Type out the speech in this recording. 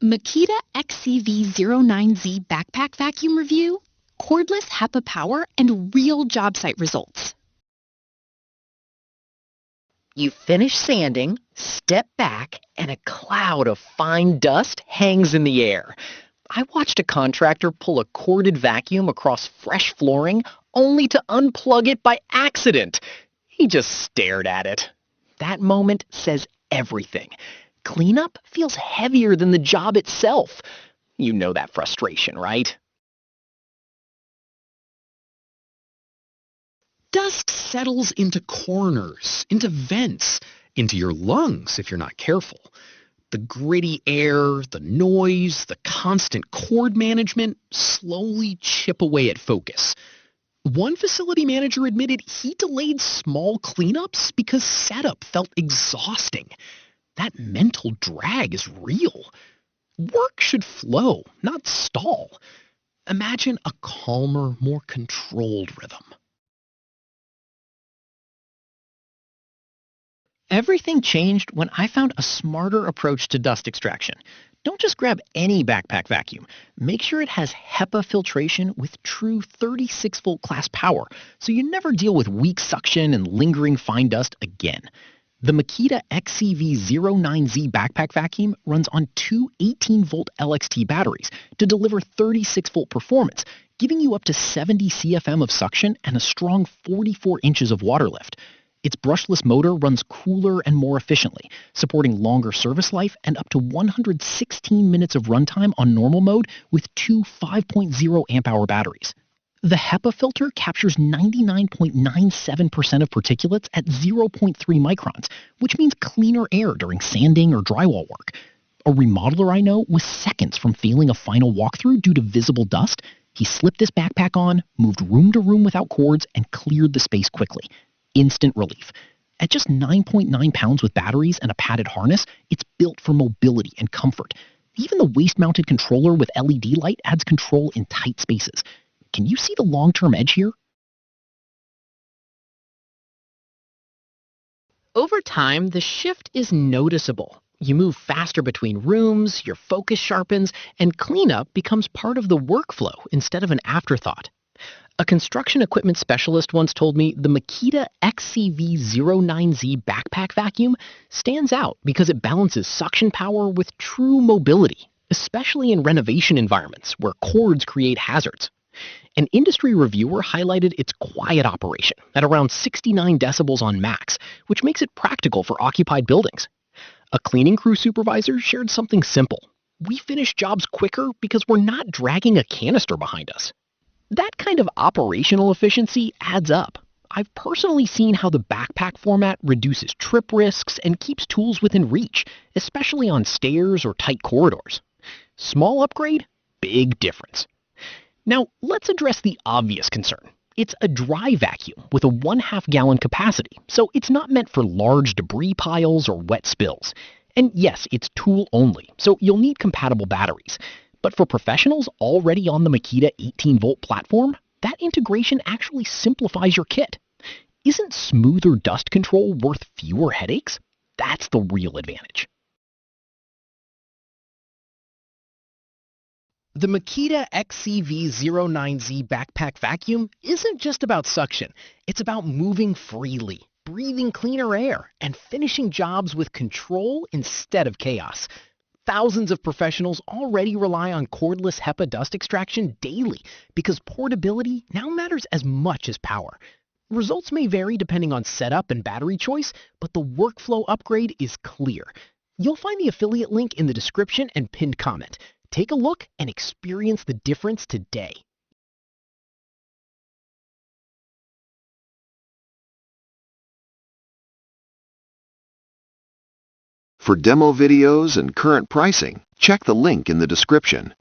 Makita XCV09Z backpack vacuum review, cordless HEPA power, and real job site results. You finish sanding, step back, and a cloud of fine dust hangs in the air. I watched a contractor pull a corded vacuum across fresh flooring only to unplug it by accident. He just stared at it. That moment says everything. Cleanup feels heavier than the job itself. You know that frustration, right? Dust settles into corners, into vents, into your lungs if you're not careful. The gritty air, the noise, the constant cord management slowly chip away at focus. One facility manager admitted he delayed small cleanups because setup felt exhausting. That mental drag is real. Work should flow, not stall. Imagine a calmer, more controlled rhythm. Everything changed when I found a smarter approach to dust extraction. Don't just grab any backpack vacuum. Make sure it has HEPA filtration with true 36-volt class power, so you never deal with weak suction and lingering fine dust again. The Makita XCV09Z backpack vacuum runs on two 18-volt LXT batteries to deliver 36-volt performance, giving you up to 70 CFM of suction and a strong 44 inches of water lift. Its brushless motor runs cooler and more efficiently, supporting longer service life and up to 116 minutes of runtime on normal mode with two 5.0 amp-hour batteries. The HEPA filter captures 99.97% of particulates at 0.3 microns, which means cleaner air during sanding or drywall work. A remodeler I know was seconds from failing a final walkthrough due to visible dust. He slipped his backpack on, moved room to room without cords, and cleared the space quickly. Instant relief. At just 9.9 pounds with batteries and a padded harness, it's built for mobility and comfort. Even the waist-mounted controller with LED light adds control in tight spaces. Can you see the long-term edge here? Over time, the shift is noticeable. You move faster between rooms, your focus sharpens, and cleanup becomes part of the workflow instead of an afterthought. A construction equipment specialist once told me the Makita XCV09Z backpack vacuum stands out because it balances suction power with true mobility, especially in renovation environments where cords create hazards. An industry reviewer highlighted its quiet operation at around 69 decibels on max, which makes it practical for occupied buildings. A cleaning crew supervisor shared something simple. We finish jobs quicker because we're not dragging a canister behind us. That kind of operational efficiency adds up. I've personally seen how the backpack format reduces trip risks and keeps tools within reach, especially on stairs or tight corridors. Small upgrade, big difference. Now, let's address the obvious concern. It's a dry vacuum with a 1/2 gallon capacity, so it's not meant for large debris piles or wet spills. And yes, it's tool only, so you'll need compatible batteries. But for professionals already on the Makita 18-volt platform, that integration actually simplifies your kit. Isn't smoother dust control worth fewer headaches? That's the real advantage. The Makita XCV09Z backpack vacuum isn't just about suction. It's about moving freely, breathing cleaner air, and finishing jobs with control instead of chaos. Thousands of professionals already rely on cordless HEPA dust extraction daily because portability now matters as much as power. Results may vary depending on setup and battery choice, but the workflow upgrade is clear. You'll find the affiliate link in the description and pinned comment. Take a look and experience the difference today. For demo videos and current pricing, check the link in the description.